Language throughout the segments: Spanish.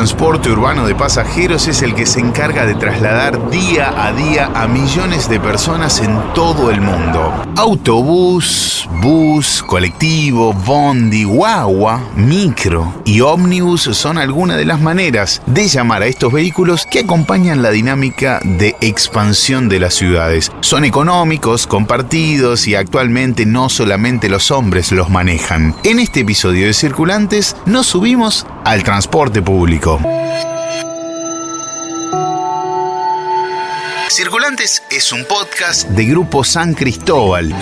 transporte urbano de pasajeros es el que se encarga de trasladar día a día a millones de personas en todo el mundo. Autobús, bus, colectivo, bondi, guagua, micro y ómnibus son algunas de las maneras de llamar a estos vehículos que acompañan la dinámica de expansión de las ciudades. Son económicos, compartidos y actualmente no solamente los hombres los manejan. En este episodio de Circulantes nos subimos al transporte público. Circulantes es un podcast de Grupo San Cristóbal.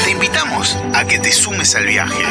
Te invitamos a que te sumes al viaje,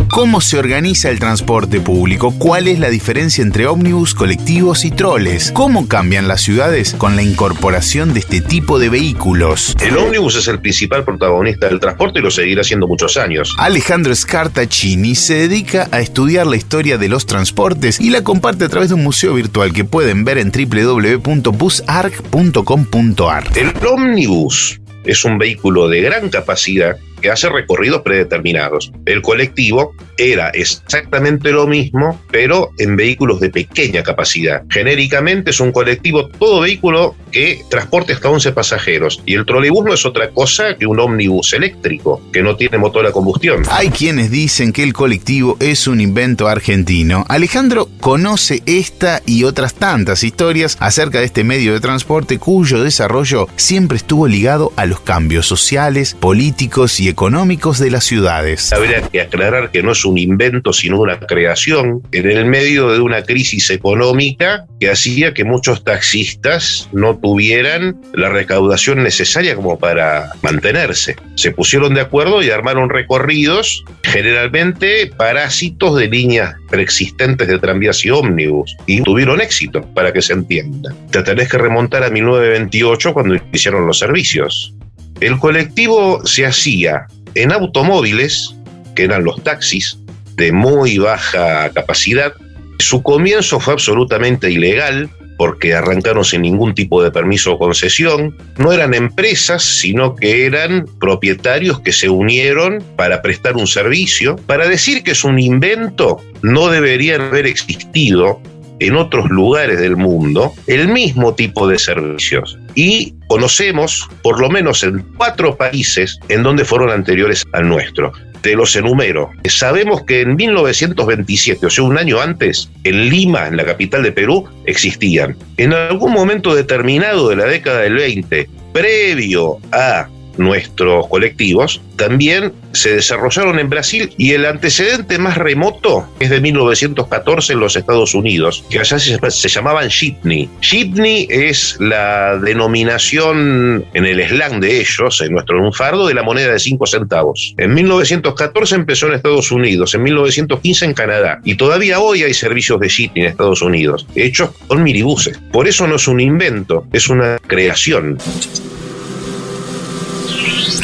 ¿Cómo se organiza el transporte público? ¿Cuál es la diferencia entre ómnibus, colectivos y troles? ¿Cómo cambian las ciudades con la incorporación de este tipo de vehículos? El ómnibus es el principal protagonista del transporte y lo seguirá siendo muchos años. Alejandro Scartaccini se dedica a estudiar la historia de los transportes y la comparte a través de un museo virtual que pueden ver en www.busarc.com.ar. El ómnibus es un vehículo de gran capacidad que hace recorridos predeterminados. El colectivo era exactamente lo mismo, pero en vehículos de pequeña capacidad. Genéricamente es un colectivo, todo vehículo que transporte hasta 11 pasajeros. Y el trolebús no es otra cosa que un ómnibus eléctrico, que no tiene motor a combustión. Hay quienes dicen que el colectivo es un invento argentino. Alejandro conoce esta y otras tantas historias acerca de este medio de transporte cuyo desarrollo siempre estuvo ligado a los cambios sociales, políticos y económicos de las ciudades. Habría que aclarar que no es un invento, sino una creación en el medio de una crisis económica que hacía que muchos taxistas no tuvieran la recaudación necesaria como para mantenerse. Se pusieron de acuerdo y armaron recorridos, generalmente parásitos de líneas preexistentes de tranvías y ómnibus, y tuvieron éxito, para que se entienda. Te tenés que remontar a 1928 cuando iniciaron los servicios. El colectivo se hacía en automóviles, que eran los taxis, de muy baja capacidad. Su comienzo fue absolutamente ilegal, porque arrancaron sin ningún tipo de permiso o concesión. No eran empresas, sino que eran propietarios que se unieron para prestar un servicio. Para decir que es un invento, no deberían haber existido en otros lugares del mundo el mismo tipo de servicios. Y conocemos, por lo menos en 4 países, en donde fueron anteriores al nuestro. Te los enumero. Sabemos que en 1927, o sea, un año antes, en Lima, en la capital de Perú, existían. En algún momento determinado de la década del 20, previo a nuestros colectivos, también se desarrollaron en Brasil, y el antecedente más remoto es de 1914 en los Estados Unidos, que allá se llamaban jeepney. Jeepney es la denominación en el slang de ellos, en nuestro lunfardo, de la moneda de 5 centavos. En 1914 empezó en Estados Unidos, en 1915 en Canadá, y todavía hoy hay servicios de jeepney en Estados Unidos, hechos con minibuses. Por eso no es un invento, es una creación.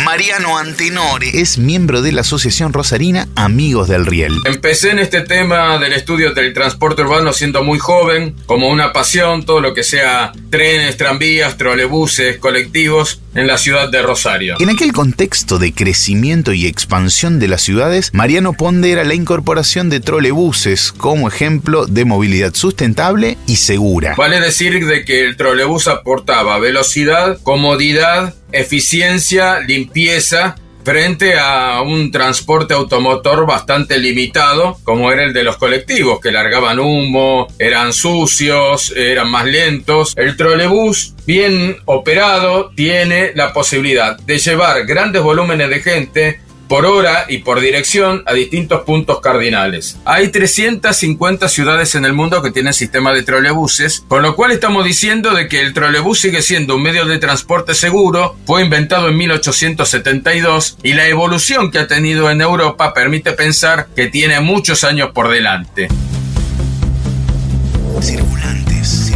Mariano Antenore es miembro de la Asociación Rosarina Amigos del Riel. Empecé en este tema del estudio del transporte urbano siendo muy joven, como una pasión, todo lo que sea trenes, tranvías, trolebuses, colectivos en la ciudad de Rosario. En aquel contexto de crecimiento y expansión de las ciudades, Mariano pondera la incorporación de trolebuses como ejemplo de movilidad sustentable y segura. Vale decir de que el trolebús aportaba velocidad, comodidad, eficiencia, limpieza, frente a un transporte automotor bastante limitado, como era el de los colectivos, que largaban humo, eran sucios, eran más lentos. El trolebús, bien operado, tiene la posibilidad de llevar grandes volúmenes de gente por hora y por dirección a distintos puntos cardinales. Hay 350 ciudades en el mundo que tienen sistema de trolebuses, con lo cual estamos diciendo de que el trolebús sigue siendo un medio de transporte seguro. Fue inventado en 1872 y la evolución que ha tenido en Europa permite pensar que tiene muchos años por delante. Circulantes.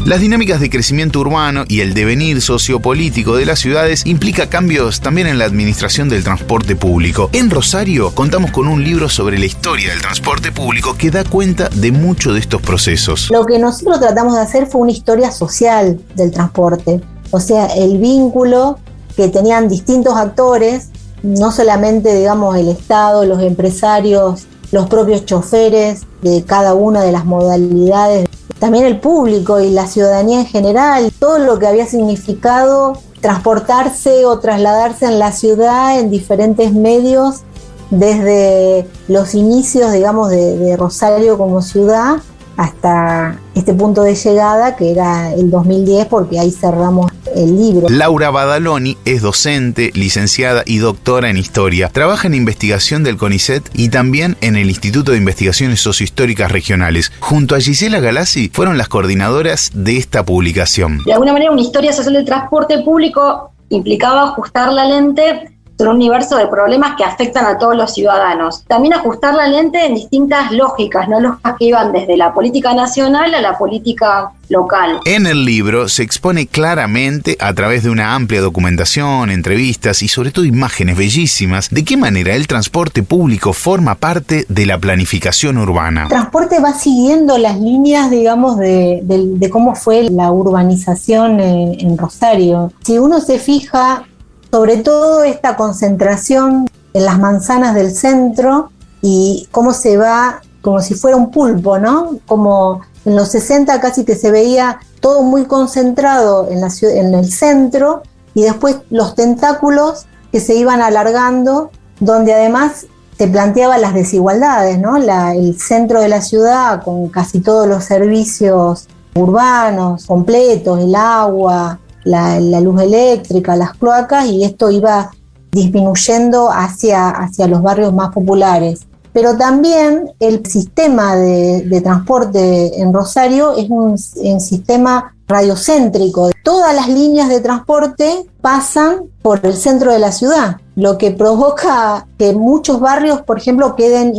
Las dinámicas de crecimiento urbano y el devenir sociopolítico de las ciudades implica cambios también en la administración del transporte público. En Rosario contamos con un libro sobre la historia del transporte público que da cuenta de muchos de estos procesos. Lo que nosotros tratamos de hacer fue una historia social del transporte, o sea, el vínculo que tenían distintos actores, no solamente, digamos, el Estado, los empresarios, los propios choferes de cada una de las modalidades, también el público y la ciudadanía en general, todo lo que había significado transportarse o trasladarse en la ciudad en diferentes medios desde los inicios, digamos, de Rosario como ciudad hasta este punto de llegada que era el 2010, porque ahí cerramos el libro. Laura Badaloni es docente, licenciada y doctora en historia. Trabaja en investigación del CONICET y también en el Instituto de Investigaciones Sociohistóricas Regionales. Junto a Gisela Galassi fueron las coordinadoras de esta publicación. De alguna manera, una historia social del transporte público implicaba ajustar la lente sobre un universo de problemas que afectan a todos los ciudadanos. También ajustar la lente en distintas lógicas, no lógicas que iban desde la política nacional a la política local. En el libro se expone claramente, a través de una amplia documentación, entrevistas y sobre todo imágenes bellísimas, de qué manera el transporte público forma parte de la planificación urbana. El transporte va siguiendo las líneas, digamos, de cómo fue la urbanización en Rosario. Si uno se fija, sobre todo esta concentración en las manzanas del centro y cómo se va como si fuera un pulpo, ¿no? Como en los 60 casi que se veía todo muy concentrado en el centro y después los tentáculos que se iban alargando, donde además se planteaban las desigualdades, ¿no? El centro de la ciudad con casi todos los servicios urbanos completos, el agua, la luz eléctrica, las cloacas, y esto iba disminuyendo hacia los barrios más populares. Pero también el sistema de transporte en Rosario es un sistema radiocéntrico. Todas las líneas de transporte pasan por el centro de la ciudad, lo que provoca que muchos barrios, por ejemplo, queden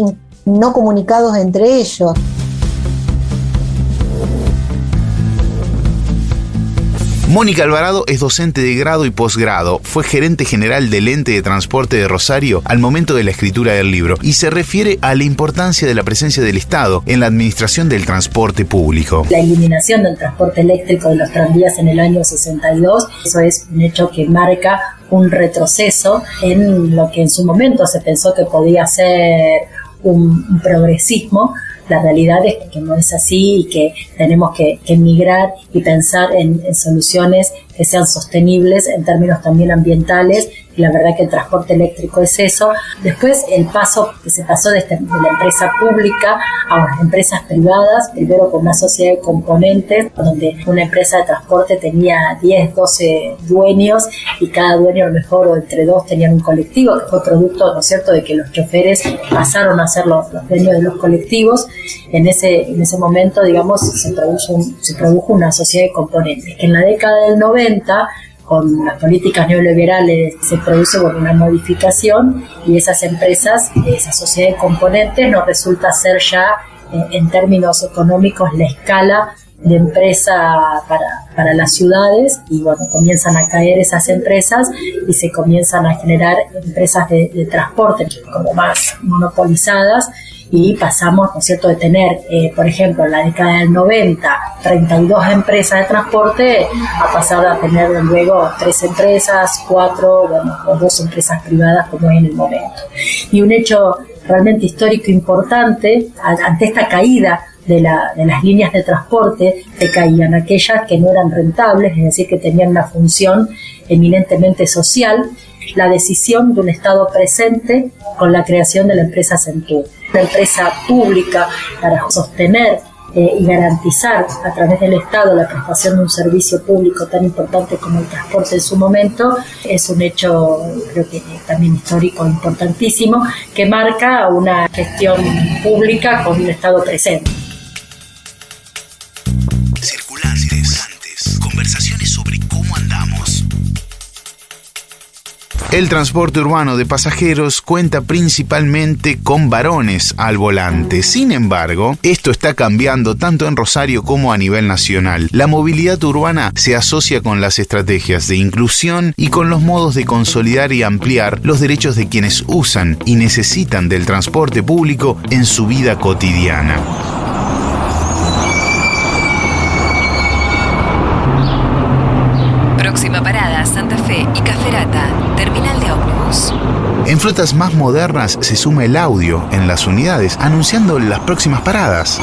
no comunicados entre ellos. Mónica Alvarado es docente de grado y posgrado, fue gerente general del Ente de Transporte de Rosario al momento de la escritura del libro y se refiere a la importancia de la presencia del Estado en la administración del transporte público. La eliminación del transporte eléctrico de los tranvías en el año 62, eso es un hecho que marca un retroceso en lo que en su momento se pensó que podía ser un progresismo. La realidad es que no es así y que tenemos que migrar y pensar en soluciones que sean sostenibles en términos también ambientales, y la verdad que el transporte eléctrico es eso. Después el paso que se pasó de la empresa pública a las empresas privadas, primero con una sociedad de componentes, donde una empresa de transporte tenía 10, 12 dueños y cada dueño a lo mejor o entre dos tenían un colectivo, que fue producto, ¿no es cierto?, de que los choferes pasaron a ser los dueños de los colectivos. En ese momento, digamos, se produjo una sociedad de componentes, que en la década del 90, con las políticas neoliberales, se produce una modificación y esas empresas, esa sociedad de componentes, no resulta ser ya, en términos económicos, la escala de empresa para las ciudades, y comienzan a caer esas empresas y se comienzan a generar empresas de transporte como más monopolizadas. Y pasamos, ¿no es cierto?, de tener, por ejemplo, en la década del 90, 32 empresas de transporte, a pasar a tener luego 3 empresas, 4, o 2 empresas privadas como es en el momento. Y un hecho realmente histórico importante, ante esta caída de las líneas de transporte, que caían aquellas que no eran rentables, es decir, que tenían una función eminentemente social, la decisión de un Estado presente con la creación de la empresa Centur. Una empresa pública para sostener y garantizar a través del Estado la prestación de un servicio público tan importante como el transporte en su momento, es un hecho, creo que también histórico importantísimo, que marca una gestión pública con un Estado presente. Circulantes. Conversaciones sobre cómo andamos. El transporte urbano de pasajeros cuenta principalmente con varones al volante. Sin embargo, esto está cambiando tanto en Rosario como a nivel nacional. La movilidad urbana se asocia con las estrategias de inclusión y con los modos de consolidar y ampliar los derechos de quienes usan y necesitan del transporte público en su vida cotidiana. Próxima parada, Santa Fe y Caferata, terminal de ómnibus. En flotas más modernas se suma el audio en las unidades, anunciando las próximas paradas.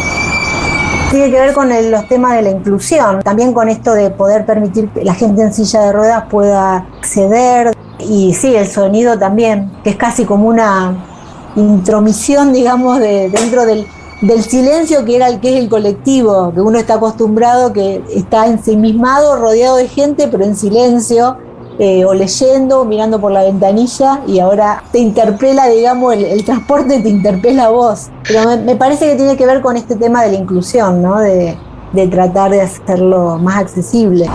Tiene que ver con los temas de la inclusión, también con esto de poder permitir que la gente en silla de ruedas pueda acceder. Y sí, el sonido también, que es casi como una intromisión, digamos, dentro del silencio que es el colectivo, que uno está acostumbrado, que está ensimismado, rodeado de gente, pero en silencio, o leyendo, mirando por la ventanilla, y ahora te interpela, digamos, el transporte te interpela a vos. Pero me parece que tiene que ver con este tema de la inclusión, ¿no? De tratar de hacerlo más accesible.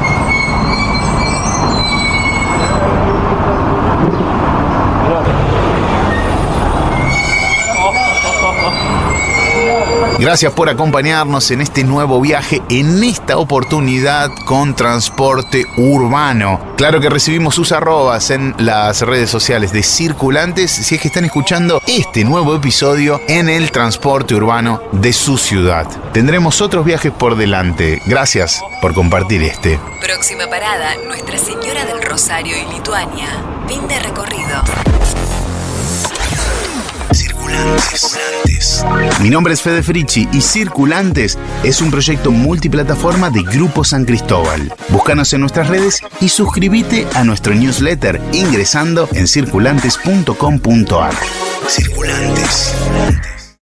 Gracias por acompañarnos en este nuevo viaje, en esta oportunidad con transporte urbano. Claro que recibimos sus arrobas en las redes sociales de Circulantes si es que están escuchando este nuevo episodio en el transporte urbano de su ciudad. Tendremos otros viajes por delante. Gracias por compartir este. Próxima parada, Nuestra Señora del Rosario y Lituania. Fin de recorrido. Circulantes. Mi nombre es Fede Fricci y Circulantes es un proyecto multiplataforma de Grupo San Cristóbal. Búscanos en nuestras redes y suscríbete a nuestro newsletter ingresando en circulantes.com.ar. Circulantes.